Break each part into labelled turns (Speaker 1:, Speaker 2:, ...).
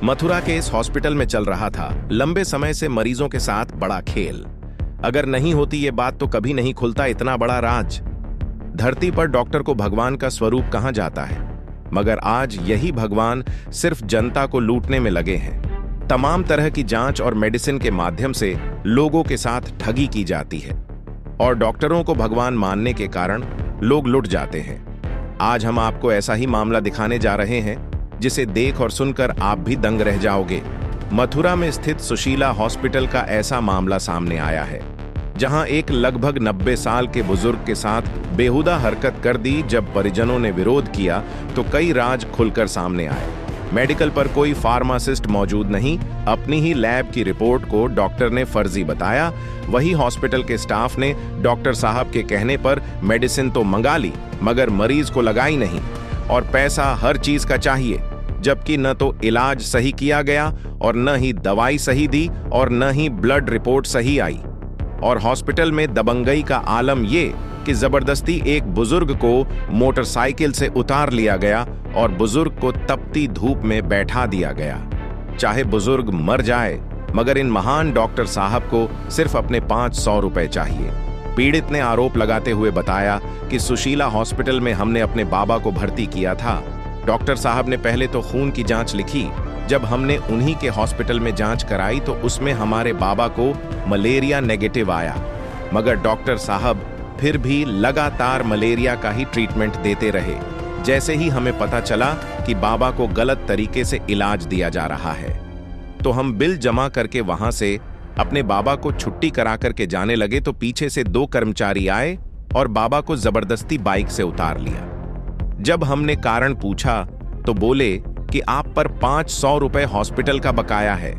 Speaker 1: मथुरा के इस हॉस्पिटल में चल रहा था लंबे समय से मरीजों के साथ बड़ा खेल। अगर नहीं होती ये बात तो कभी नहीं खुलता इतना बड़ा राज। धरती पर डॉक्टर को भगवान का स्वरूप कहा जाता है, मगर आज यही भगवान सिर्फ जनता को लूटने में लगे हैं। तमाम तरह की जांच और मेडिसिन के माध्यम से लोगों के साथ ठगी की जाती है और डॉक्टरों को भगवान मानने के कारण लोग लुट जाते हैं। आज हम आपको ऐसा ही मामला दिखाने जा रहे हैं जिसे देख और सुनकर आप भी दंग रह जाओगे। मथुरा में स्थित सुशीला हॉस्पिटल का ऐसा मामला सामने आया है जहां एक लगभग 90 साल के बुजुर्ग के साथ बेहुदा हरकत कर दी। जब परिजनों ने विरोध किया तो कई राज खुलकर सामने आए। मेडिकल पर कोई फार्मासिस्ट मौजूद नहीं, अपनी ही लैब की रिपोर्ट को डॉक्टर ने फर्जी बताया। वही हॉस्पिटल के स्टाफ ने डॉक्टर साहब के कहने पर मेडिसिन तो मंगा ली मगर मरीज को लगाई नहीं और पैसा हर चीज का चाहिए, जबकि न तो इलाज सही किया गया और न ही दवाई सही दी और न ही ब्लड रिपोर्ट सही आई। और हॉस्पिटल में दबंगई का आलम ये कि जबरदस्ती एक बुजुर्ग को मोटरसाइकिल से उतार लिया गया और बुजुर्ग को तपती धूप में बैठा दिया गया। चाहे बुजुर्ग मर जाए मगर इन महान डॉक्टर साहब को सिर्फ अपने 500 रुपए चाहिए। पीड़ित ने आरोप लगाते हुए बताया कि सुशीला हॉस्पिटल में हमने अपने बाबा को भर्ती किया था। डॉक्टर साहब ने पहले तो खून की जांच लिखी। जब हमने उन्हीं के हॉस्पिटल में जांच कराई तो उसमें हमारे बाबा को मलेरिया नेगेटिव आया, मगर डॉक्टर साहब फिर भी लगातार मलेरिया का ही ट्रीटमेंट देते रहे। जैसे ही हमें पता चला कि बाबा को गलत तरीके से इलाज दिया जा रहा है तो हम बिल जमा करके वहां से अपने बाबा को छुट्टी करा करके जाने लगे तो पीछे से 2 कर्मचारी आए और बाबा को जबरदस्ती बाइक से उतार लिया। जब हमने कारण पूछा तो बोले कि आप पर 500 रुपए हॉस्पिटल का बकाया है।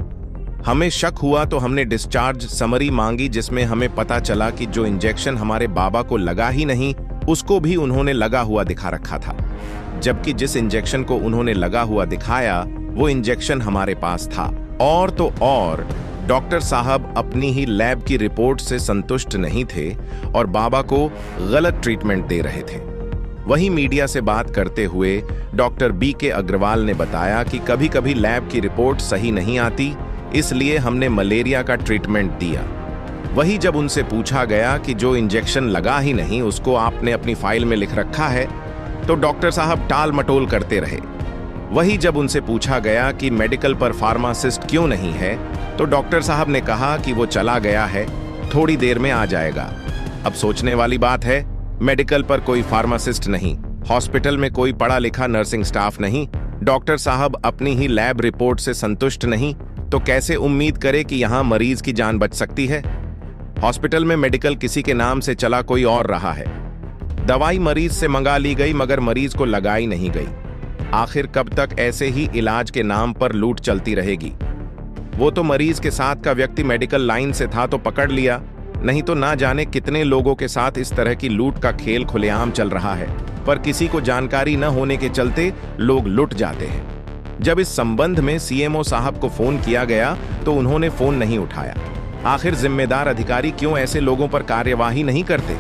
Speaker 1: हमें शक हुआ तो हमने डिस्चार्ज समरी मांगी जिसमें हमें पता चला कि जो इंजेक्शन हमारे बाबा को लगा ही नहीं उसको भी उन्होंने लगा हुआ दिखा रखा था, जबकि जिस इंजेक्शन को उन्होंने लगा हुआ दिखाया वो इंजेक्शन हमारे पास था। और तो और डॉक्टर साहब अपनी ही लैब की रिपोर्ट से संतुष्ट नहीं थे और बाबा को गलत ट्रीटमेंट दे रहे थे। वही मीडिया से बात करते हुए डॉक्टर BK अग्रवाल ने बताया कि कभी कभी लैब की रिपोर्ट सही नहीं आती, इसलिए हमने मलेरिया का ट्रीटमेंट दिया। वही जब उनसे पूछा गया कि जो इंजेक्शन लगा ही नहीं उसको आपने अपनी फाइल में लिख रखा है तो डॉक्टर साहब टाल मटोल करते रहे। वही जब उनसे पूछा गया कि मेडिकल पर फार्मासिस्ट क्यों नहीं है तो डॉक्टर साहब ने कहा कि वो चला गया है, थोड़ी देर में आ जाएगा। अब सोचने वाली बात है, मेडिकल पर कोई फार्मासिस्ट नहीं, हॉस्पिटल में कोई पढ़ा लिखा नर्सिंग स्टाफ नहीं, डॉक्टर साहब अपनी ही लैब रिपोर्ट से संतुष्ट नहीं तो कैसे उम्मीद करे कि यहां मरीज की जान बच सकती है। हॉस्पिटल में मेडिकल किसी के नाम से चला कोई और रहा है। दवाई मरीज से मंगा ली गई मगर मरीज को लगाई नहीं गई। आखिर कब तक ऐसे ही इलाज के नाम पर लूट चलती रहेगी। वो तो मरीज के साथ का व्यक्ति मेडिकल लाइन से था तो पकड़ लिया, नहीं तो ना जाने कितने लोगों के साथ इस तरह की लूट का खेल खुलेआम चल रहा है, पर किसी को जानकारी न होने के चलते लोग लुट जाते हैं। जब इस संबंध में CMO साहब को फोन किया गया तो उन्होंने फोन नहीं उठाया। आखिर जिम्मेदार अधिकारी क्यों ऐसे लोगों पर कार्यवाही नहीं करते?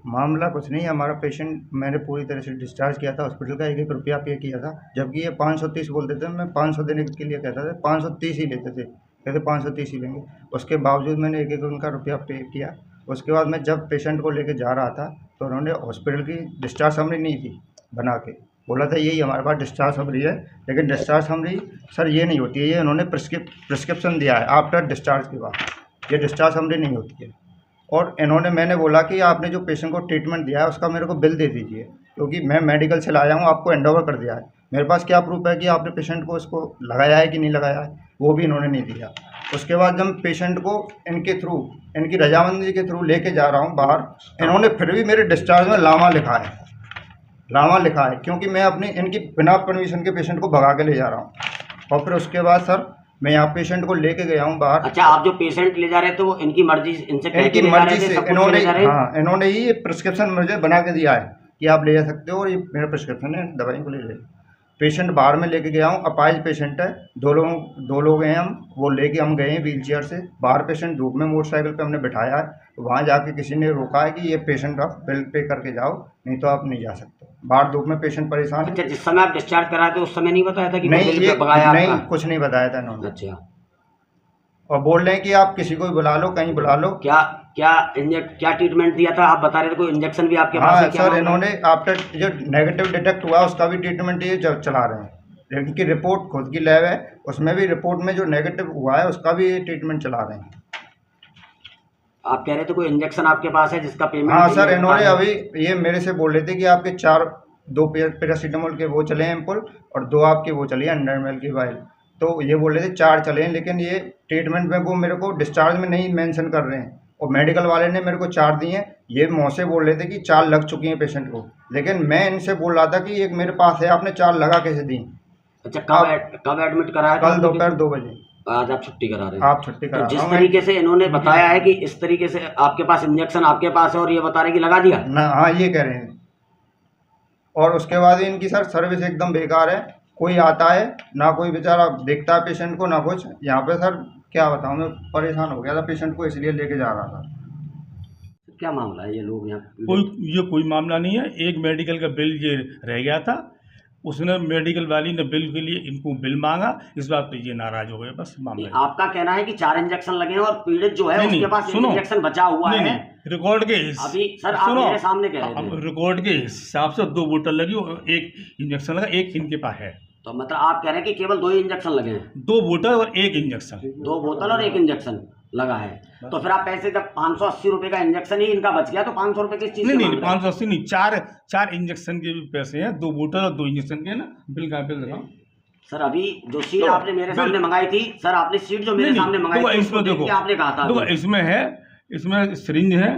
Speaker 2: मामला कुछ नहीं, हमारा पेशेंट मैंने पूरी तरह से डिस्चार्ज किया था हॉस्पिटल का, 1-1 रुपया पे किया था, जबकि ये 530 बोलते थे। मैं 500 देने के लिए कहता था, 530 ही लेते थे, कहते 530 ही लेंगे। उसके बावजूद मैंने 1-1 उनका रुपया पे किया। उसके बाद मैं जब पेशेंट को लेके जा रहा था तो उन्होंने हॉस्पिटल की डिस्चार्ज समरी नहीं थी बना के, बोला था यही हमारे पास डिस्चार्ज समरी है, लेकिन डिस्चार्ज समरी सर ये नहीं होती है, ये उन्होंने प्रिस्क्रिप्शन दिया है आफ्टर डिस्चार्ज के बाद, ये डिस्चार्ज समरी नहीं होती है। और इन्होंने, मैंने बोला कि आपने जो पेशेंट को ट्रीटमेंट दिया है उसका मेरे को बिल दे दीजिए, क्योंकि मैं मेडिकल से लाया हूँ, आपको हैंड ओवर कर दिया है, मेरे पास क्या प्रूफ है कि आपने पेशेंट को इसको लगाया है कि नहीं लगाया है, वो भी इन्होंने नहीं दिया। उसके बाद जब पेशेंट को इनके थ्रू, इनकी रजामंदी के थ्रू लेके जा रहा हूँ बाहर, इन्होंने फिर भी मेरे डिस्चार्ज में लामा लिखा है, लामा लिखा है, क्योंकि मैं अपनी इनकी बिना परमिशन के पेशेंट को भगा के ले जा रहा हूँ। और फिर उसके बाद सर मैं यहाँ पेशेंट को लेके गया हूँ बाहर।
Speaker 3: अच्छा, आप जो पेशेंट ले जा रहे थे वो इनकी मर्जी, इनसे
Speaker 2: इनकी मर्जी से इन्होंने, हाँ, इन्होंने ही प्रिस्क्रिप्शन मुझे बना के दिया है कि आप ले जा सकते हो और ये मेरा प्रिस्क्रिप्शन है, दवाई को ले। पेशेंट बाहर में लेके गया हूँ, अपाइज पेशेंट है, दो लोग हैं हम, वो लेके हम गए हैं व्हील चेयर से बाहर। पेशेंट धूप में मोटरसाइकिल पे हमने बिठाया है, तो वहाँ जाके किसी ने रोका है कि ये पेशेंट आप बिल पे करके जाओ, नहीं तो आप नहीं जा सकते। बाहर धूप में पेशेंट परेशान है।
Speaker 3: अच्छा, जिस समय आप डिस्चार्ज कराए थे उस समय नहीं बताया था कि
Speaker 2: नहीं,
Speaker 3: बिल
Speaker 2: ये
Speaker 3: पे भगाया
Speaker 2: नहीं,
Speaker 3: आपका?
Speaker 2: कुछ नहीं बताया था इन्होंने।
Speaker 3: अच्छा,
Speaker 2: और बोल रहे हैं कि आप किसी को भी बुला लो, कहीं बुला लो।
Speaker 3: क्या क्या ट्रीटमेंट दिया था? आप बता रहे थे कोई इंजेक्शन भी आपके पास
Speaker 2: हाँ
Speaker 3: है क्या?
Speaker 2: सर,
Speaker 3: मामला?
Speaker 2: इन्होंने आफ्टर जो नेगेटिव डिटेक्ट हुआ उसका भी ट्रीटमेंट ये चला रहे हैं। इनकी रिपोर्ट खुद की लैब है, उसमें भी रिपोर्ट में जो नेगेटिव हुआ है उसका भी ट्रीटमेंट चला रहे हैं।
Speaker 3: आप कह रहे थे कोई इंजेक्शन आपके पास है जिसका पेमेंट?
Speaker 2: हाँ सर, इन्होंने अभी ये मेरे से बोल रहे थे कि आपके 2 पैरासीटामोल के वो चले हैं एम्पुल और 2 आपके वो चली है 100 ml की वाइल। तो ये बोल रहे थे 4 चले हैं, लेकिन ये ट्रीटमेंट में वो मेरे को डिस्चार्ज में नहीं मेंशन कर रहे हैं और मेडिकल वाले ने मेरे को 4 दिए हैं। ये मुँह से बोल रहे थे कि 4 लग चुकी हैं पेशेंट को, लेकिन मैं इनसे बोल रहा था कि एक मेरे पास है, आपने 4 लगा कैसे दी?
Speaker 3: अच्छा, कब एडमिट कराया था?
Speaker 2: कल दोपहर 2 बजे।
Speaker 3: आज आप छुट्टी करा रहे हैं?
Speaker 2: आप छुट्टी करा
Speaker 3: तो जिस
Speaker 2: रहा हूं
Speaker 3: तरीके से इन्होंने बताया है कि इस तरीके से आपके पास इंजेक्शन आपके पास है और ये बता रहे हैं कि लगा दिया
Speaker 2: ना। हाँ, ये कह रहे हैं। और उसके बाद इनकी सर सर्विस एकदम बेकार है। कोई आता है ना, कोई बेचारा देखता है पेशेंट को ना कुछ। यहाँ पे सर क्या बताऊँ, मैं परेशान हो गया था पेशेंट को, इसलिए लेके जा रहा था।
Speaker 3: क्या मामला है? ये लोग यहाँ
Speaker 4: कोई मामला नहीं है। एक मेडिकल का बिल ये रह गया था, उसने मेडिकल वाली ने बिल के लिए इनको बिल मांगा, इस बात पे ये नाराज हो गए, बस मामला है।
Speaker 3: आपका कहना है कि 4 इंजेक्शन लगे हैं और पीड़ित जो है उसके पास एक इंजेक्शन बचा हुआ है।
Speaker 4: रिकॉर्ड के
Speaker 3: अभी सर आप मेरे सामने कह रहे थे
Speaker 4: रिकॉर्ड के हिसाब से 2 बोतल लगी और 1 इंजेक्शन लगा, 1 इनके पास है।
Speaker 3: तो मतलब आप कह रहे हैं कि केवल 2 ही इंजेक्शन लगे हैं?
Speaker 4: 2 बोतल और 1 इंजेक्शन।
Speaker 3: 2 बोतल और 1 इंजेक्शन लगा है। तो फिर आप पैसे, जब 580 रुपए का इंजेक्शन ही इनका बच गया तो 500 रुपए किस चीज?
Speaker 4: नहीं 580 नहीं, 4 इंजेक्शन के भी पैसे हैं, 2 बोतल और 2 इंजेक्शन के ना। बिल का बिल दिखाओ
Speaker 3: सर। अभी जो सीट आपने मेरे सामने मंगाई थी सर, आपने सीट जो मेरे सामने मंगाई थी
Speaker 4: इसमें देखो,
Speaker 3: आपने कहा था
Speaker 4: इसमें है, इसमें सिरिंज है,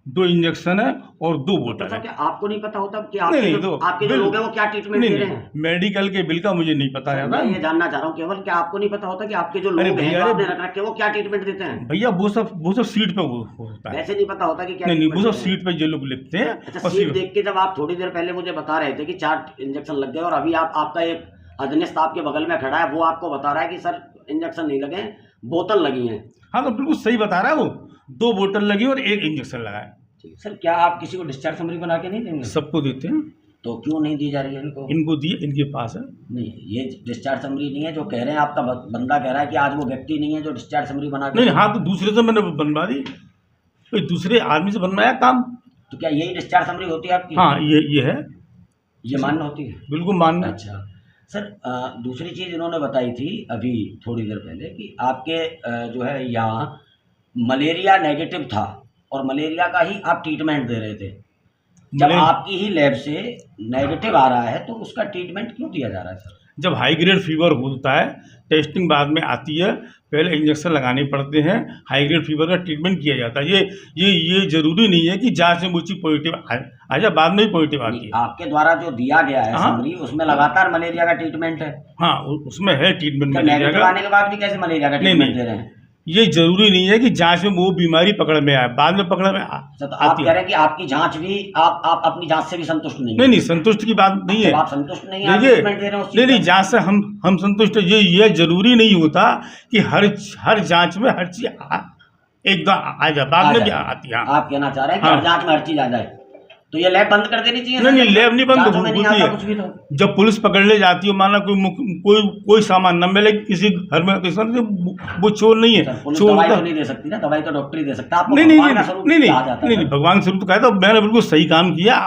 Speaker 4: 2 इंजेक्शन है और 2 बोतल है।
Speaker 3: क्या आपको नहीं पता होता कि आपके जो लोग हैं वो क्या ट्रीटमेंट दे रहे हैं?
Speaker 4: मेडिकल के बिल का मुझे नहीं पता है।
Speaker 3: मैं ये जानना चाह रहा हूँ केवल, क्या आपको नहीं पता होता कि आपके जो लोग हैं आपने रख रखे वो क्या ट्रीटमेंट देते हैं?
Speaker 4: भैया वो सब सीट पे वो होता है।
Speaker 3: वैसे नहीं पता होता कि क्या?
Speaker 4: नहीं, वो सब सीट पे ये लोग लिखते हैं।
Speaker 3: अच्छा, सीट देख के जब आप थोड़ी देर पहले मुझे बता रहे थे कि 4 इंजेक्शन लग गए और अभी आपका एक अधनिस्थ आपके बगल में खड़ा है, वो आपको बता रहा है कि सर इंजेक्शन नहीं लगे, बोतल लगी है।
Speaker 4: हाँ, तो बिल्कुल सही बता रहा है वो। 2 बोतल लगी और 1 इंजेक्शन लगा है।
Speaker 3: सर, क्या आप किसी को डिस्चार्ज समरी बना के नहीं देंगे?
Speaker 4: सबको देते हैं।
Speaker 3: तो क्यों नहीं दी जा रही है
Speaker 4: इनको दिए, इनके पास है।
Speaker 3: नहीं, ये डिस्चार्ज समरी नहीं है जो कह रहे हैं। आपका बंदा कह रहा है कि आज वो व्यक्ति नहीं है जो डिस्चार्ज समरी बना के।
Speaker 4: नहीं, हाँ, तो दूसरे से मैंने बनवा दी, कोई दूसरे आदमी से बनवाया काम।
Speaker 3: तो क्या यही डिस्चार्ज समरी होती है आपकी?
Speaker 4: हाँ, ये है,
Speaker 3: ये मान्य होती है?
Speaker 4: बिल्कुल मान्य।
Speaker 3: अच्छा सर, दूसरी चीज़ इन्होंने बताई थी अभी थोड़ी देर पहले कि आपके जो है यहाँ मलेरिया नेगेटिव था और मलेरिया का ही आप ट्रीटमेंट दे रहे थे। जब आपकी ही लैब से नेगेटिव आ रहा है तो उसका ट्रीटमेंट क्यों दिया जा रहा है सर?
Speaker 4: जब हाई ग्रेड फीवर होता है, टेस्टिंग बाद में आती है, पहले इंजेक्शन लगाने पड़ते हैं, हाई ग्रेड फीवर का ट्रीटमेंट किया जाता है। ये जरूरी नहीं है कि जांच में वो चीज पॉजिटिव आ जाए, बाद में ही पॉजिटिव आती है।
Speaker 3: आपके द्वारा जो दिया गया है समरी, उसमें लगातार मलेरिया का ट्रीटमेंट है।
Speaker 4: हाँ, उसमें है ट्रीटमेंट
Speaker 3: मलेरिया का। आने के बाद भी कैसे मलेरिया का ट्रीटमेंट दे रहे हैं?
Speaker 4: ये जरूरी नहीं है कि जांच में वो बीमारी पकड़ में आए, बाद में पकड़ में
Speaker 3: तो आप कह रहे हैं कि आपकी जांच भी आप अपनी जांच से भी संतुष्ट नहीं?
Speaker 4: नहीं, संतुष्ट की बात नहीं है।
Speaker 3: आप संतुष्ट नहीं है?
Speaker 4: नहीं, जांच से हम संतुष्ट है। ये जरूरी नहीं होता कि हर जांच में हर चीज एकदम आ जाए, बाद में भी आती है।
Speaker 3: आप कहना चाह रहे हैं कि हर जांच में हर चीज आ जाए, तो ये लैब बंद कर देनी चाहिए?
Speaker 4: नहीं, लैब नहीं बंद होती है। जब पुलिस पकड़ने जाती है, माना कोई सामान न मिले किसी घर में, वो चोर नहीं है।
Speaker 3: चोर दवाई तो नहीं दे सकती ना, दवाई तो डॉक्टर ही दे सकता है।
Speaker 4: नहीं, भगवान स्वरूप कहता, मैंने बिल्कुल सही काम किया।